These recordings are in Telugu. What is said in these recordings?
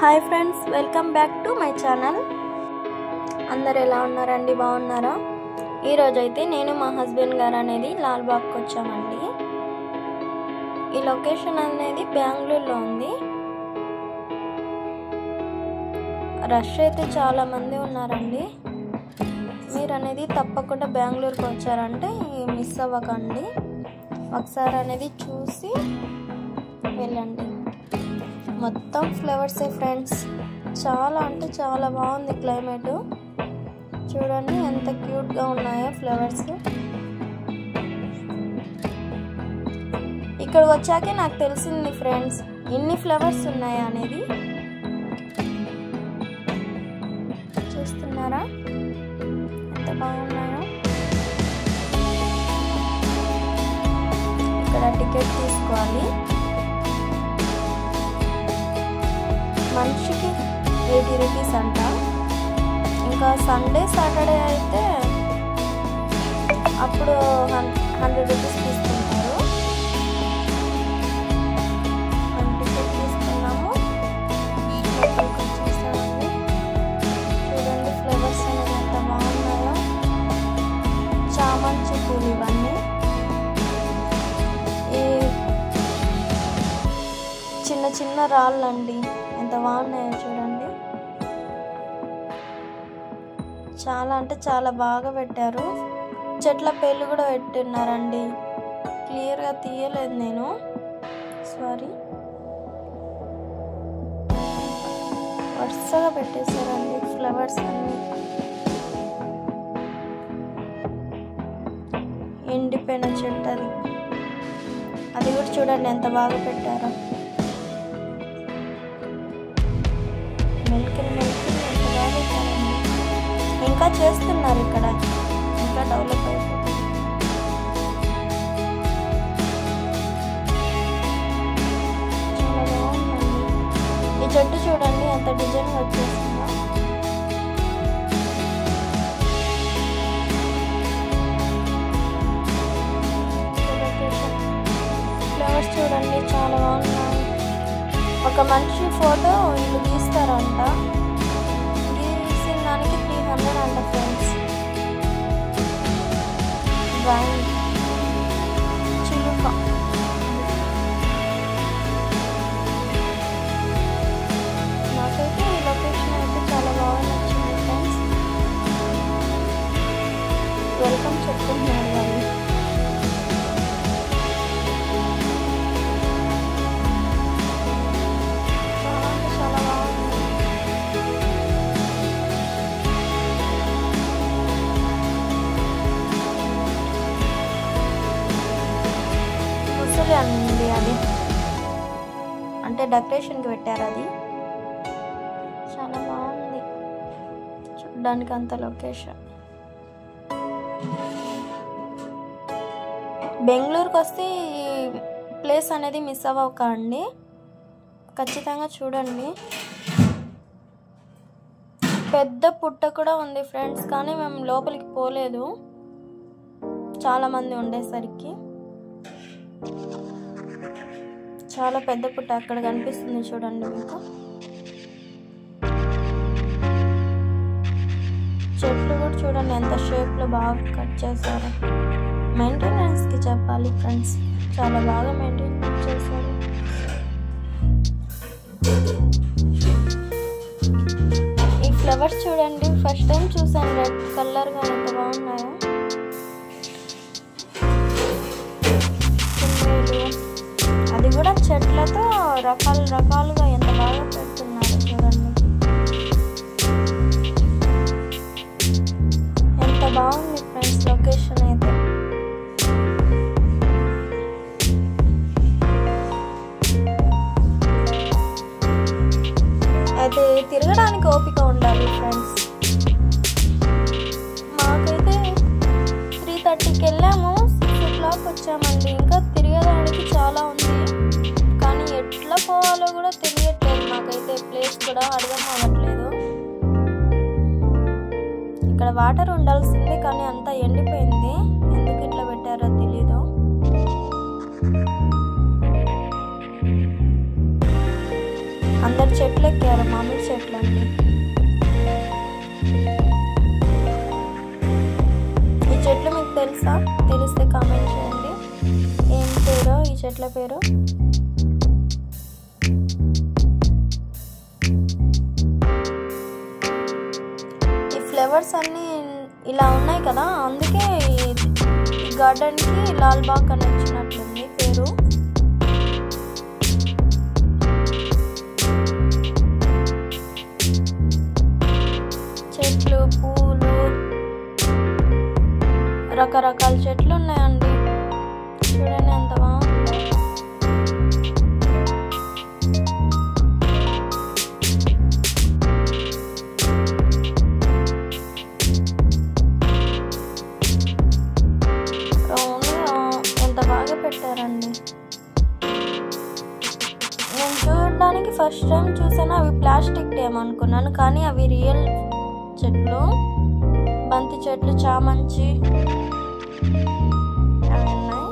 Hi friends, welcome back to my channel. అందరు ఎలా ఉన్నారండి? బాగున్నారా? ఈరోజు అయితే నేను మా హస్బెండ్ గారు అనేది లాల్బాగ్కి వచ్చామండి. ఈ లొకేషన్ అనేది బెంగళూరులో ఉంది. రష్ అయితే చాలా మంది ఉన్నారండి. మీరు అనేది తప్పకుండా బెంగళూరుకి వచ్చారంటే మిస్ అవ్వకండి. ఒకసారి అనేది చూసి వెళ్ళండి. మొత్తం ఫ్లవర్సే ఫ్రెండ్స్. చాలా అంటే చాలా బాగుంది క్లైమేట్. చూడండి ఎంత క్యూట్గా ఉన్నాయో ఫ్లవర్స్. ఇక్కడికి వచ్చాకే నాకు తెలిసింది ఫ్రెండ్స్, ఎన్ని ఫ్లవర్స్ ఉన్నాయా అనేది. చూస్తున్నారా ఎంత బాగున్నాయో. ఇక్కడ టికెట్ తీసుకోవాలి. మనిషికి 80 రూపీస్ అంట. ఇంకా సండే సాటర్డే అయితే అప్పుడు 100 రూపీస్ తీసుకుంటారు. టికెట్ తీసుకున్నాము. చూసామండి, చూడండి ఫ్లవర్స్ అనేది ఎంత బాగున్నాయో. చామంతి పూలు ఇవన్నీ. ఈ చిన్న చిన్న రాళ్ళండి, ఎంత బాగున్నాయో చూడండి. చాలా అంటే చాలా బాగా పెట్టారు. చెట్ల పేర్లు కూడా పెట్టున్నారండి. క్లియర్గా తీయలేదు నేను, సారీ. వరుసగా పెట్టేశారండి ఫ్లవర్స్ అన్ని. ఎండిపోయిన చెట్టు అది కూడా చూడండి ఎంత బాగా పెట్టారో. ఇంకా చేస్తున్నారు ఇక్కడ, ఇంకా డెవలప్ అయిపోతుంది. చాలా బాగుందండి. ఈ చెట్టు చూడండి ఎంత డిజైన్ వచ్చేస్తుందో. ఫ్లవర్స్ చూడండి చాలా బాగున్నాయి. ఒక మనిషి ఫోటో వీళ్ళు గీస్తారంట. గీసిన దానికి 300 అంట ఫ్రెండ్స్. డ్రాయింగ్ చిలుక. నాకైతే ఈ లొకేషన్ అయితే చాలా బాగా నచ్చింది ఫ్రెండ్స్. వెల్కమ్ చెప్తున్నారు వాళ్ళు. అండి అది అంటే డెకరేషన్కి పెట్టారు. అది చాలా బాగుంది చూడ్డానికి అంత లొకేషన్. బెంగళూరుకి వస్తే ఈ ప్లేస్ అనేది మిస్ అవ్వకండి, ఖచ్చితంగా చూడండి. పెద్ద పుట్ట కూడా ఉంది ఫ్రెండ్స్, కానీ మేము లోపలికి పోలేదు చాలామంది ఉండేసరికి. చాలా పెద్ద పుట్ట అక్కడ కనిపిస్తుంది చూడండి మీకు. చెట్లు కూడా చూడండి ఎంత షేప్లో బాగా కట్ చేశారు. మెయింటెనెన్స్కి చెప్పాలి ఫ్రెండ్స్, చాలా బాగా మెయింటైన్ చేశారు. ఈ ఫ్లవర్స్ చూడండి, ఫస్ట్ టైం చూసాను రెడ్ కలర్గా ఎంత బాగున్నాయో. అది కూడా చెట్లతో రకాలుగా ఎంత బాగా పెడుతున్నారు చూడండి. ఎంత బాగుంది ఫ్రెండ్స్ లొకేషన్ అయితే. అయితే తిరగడానికి ఓపిక ఉండాలి ఫ్రెండ్స్. మాకైతే 3:30కి వెళ్ళాము, 6 o'clock వచ్చామండి. ఇంకా తిరగడానికి చాలా ఉంది, కానీ ఎట్లా పోవాలో కూడా తెలియట్లేదు మాకైతే. ప్లేస్ కూడా అర్థం అవ్వట్లేదు. ఇక్కడ వాటర్ ఉండాల్సింది, కానీ అంతా ఎండిపోయింది. ఎందుకు ఇట్లా పెట్టారో తెలీదు. అందరు చెట్లు ఎక్కారు, మామిడి చెట్లు అండి. ఈ చెట్లు మీకు తెలుసా? తెలిస్తే కామెంట్ చేయండి. ఏం పేరో ఈ చెట్ల పేరు. ఈ ఫ్లవర్స్ అన్నీ ఇలా ఉన్నాయి కదా, అందుకే ఈ గార్డెన్కి లాల్బాగ్ అని వచ్చినట్లుంది పేరు. చెట్లు, పూలు, రకరకాల చెట్లు ఉన్నాయండి. చూడండి ఎంత బాగుంది. ఎంత బాగా పెట్టారండి. నేను చూడడానికి ఫస్ట్ టైం చూసాను, అవి ప్లాస్టిక్ ఏమనుకున్నాను, కానీ అవి రియల్ చెట్లు. బంతి చెట్లు, చామంచి అవి ఉన్నాయి.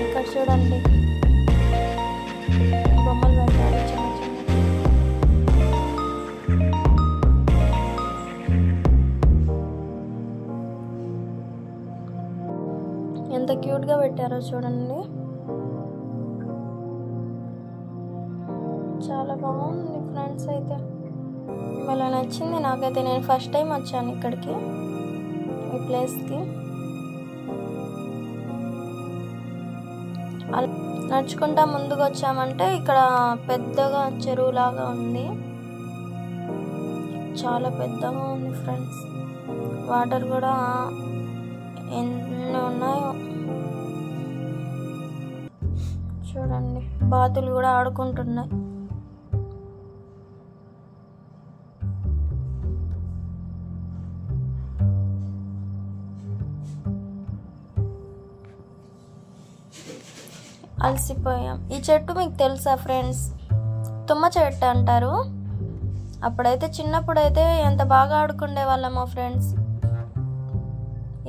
ఇక్కడ చూడండి బొమ్మలు పెట్టారు చిన్న చిన్న. ఎంత క్యూట్గా పెట్టారో చూడండి. చాలా బాగుంది ఫ్రెండ్స్. అయితే చాలా నచ్చింది నాకైతే. నేను ఫస్ట్ టైం వచ్చాను ఇక్కడికి, ఈ ప్లేస్కి. నడుచుకుంటా ముందుకు వచ్చామంటే ఇక్కడ పెద్దగా చెరువులాగా ఉంది. చాలా పెద్దగా ఉంది ఫ్రెండ్స్. వాటర్ కూడా ఎన్ని ఉన్నాయో చూడండి. బాతులు కూడా ఆడుకుంటున్నాయి. అలసిపోయాం. ఈ చెట్టు మీకు తెలుసా ఫ్రెండ్స్? తుమ్మ చెట్టు అంటారు. అప్పుడైతే చిన్నప్పుడైతే ఎంత బాగా ఆడుకునే వాళ్ళమో ఫ్రెండ్స్.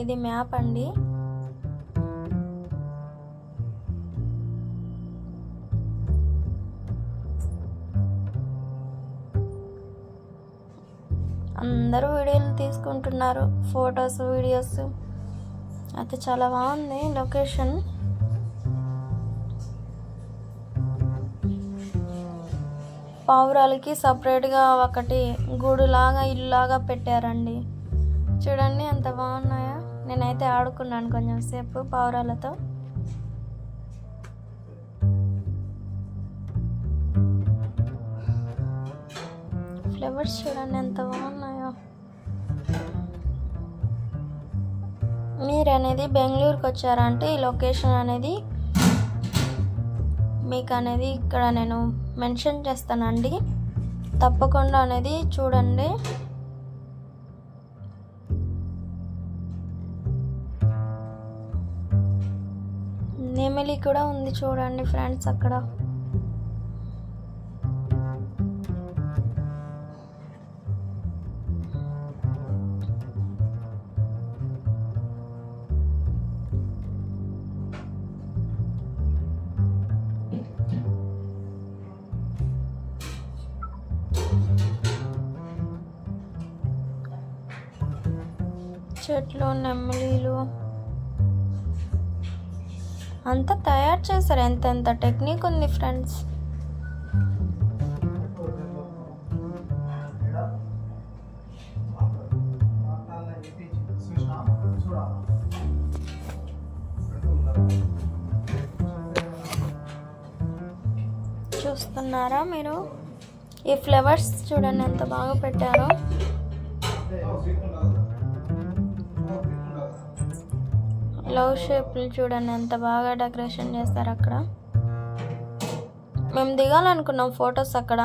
ఇది మ్యాప్ అండి. అందరూ వీడియోలు తీసుకుంటున్నారు, ఫొటోస్, వీడియోస్. అయితే చాలా బాగుంది లొకేషన్. పావురాలకి సపరేట్గా ఒకటి గూడులాగా, ఇల్లులాగా పెట్టారండి. చూడండి ఎంత బాగున్నాయో. నేనైతే ఆడుకున్నాను కొంచెం సేపు పావురాలతో. ఫ్లవర్స్ చూడండి ఎంత బాగున్నాయో. మీరు అనేది బెంగళూరుకి వచ్చారంటే ఈ లొకేషన్ అనేది మీకు అనేది ఇక్కడ నేను మెన్షన్ చేస్తానండి. తప్పకుండా అనేది చూడండి. నెమలి కూడా ఉంది చూడండి ఫ్రెండ్స్ అక్కడ. చెట్లు, నెమ్మలీలు అంతా తయారు చేస్తారు. ఎంత టెక్నిక్ ఉంది ఫ్రెండ్స్. చూస్తున్నారా మీరు? ఈ ఫ్లవర్స్ చూడండి ఎంత బాగా పెట్టారో. లవ్ షేప్లు చూడండి ఎంత బాగా డెకరేషన్ చేస్తారు అక్కడ. మేము దిగాలనుకున్నాం ఫొటోస్ అక్కడ,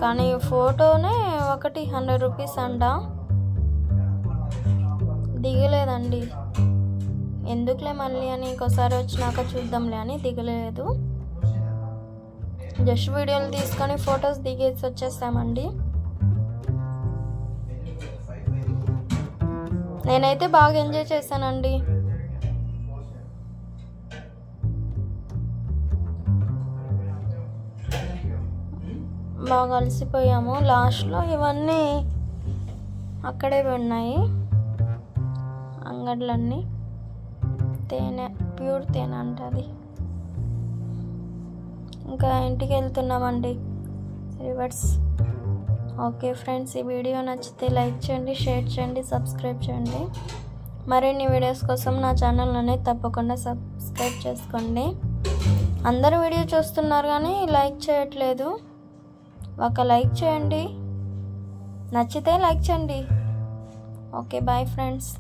కానీ ఫోటోనే ఒకటి 100 రూపీస్ అంట. దిగలేదండి. ఎందుకులే మళ్ళీ అని ఇంకోసారి వచ్చినాక చూద్దాంలే అని దిగలేదు. జస్ట్ వీడియోలు తీసుకొని ఫొటోస్ దిగేసి వచ్చేస్తామండి. నేనైతే బాగా ఎంజాయ్ చేశానండి. బాగా అలసిపోయాము. లాస్ట్లో ఇవన్నీ అక్కడే ఉన్నాయి అంగడ్లన్నీ. తేనె, ప్యూర్ తేనె అంటది. ఇంకా ఇంటికి వెళ్తున్నామండి, రివర్స్. ఓకే ఫ్రెండ్స్, ఈ వీడియో నచ్చితే లైక్ చేయండి, షేర్ చేయండి, సబ్స్క్రైబ్ చేయండి. మరిన్ని వీడియోస్ కోసం నా ఛానల్ని తప్పకుండా సబ్స్క్రైబ్ చేసుకోండి. అందరూ వీడియో చూస్తున్నారు కానీ లైక్ చేయట్లేదు. ఒక లైక్ చేయండి, నచ్చితే లైక్ చేయండి. Okay, bye friends.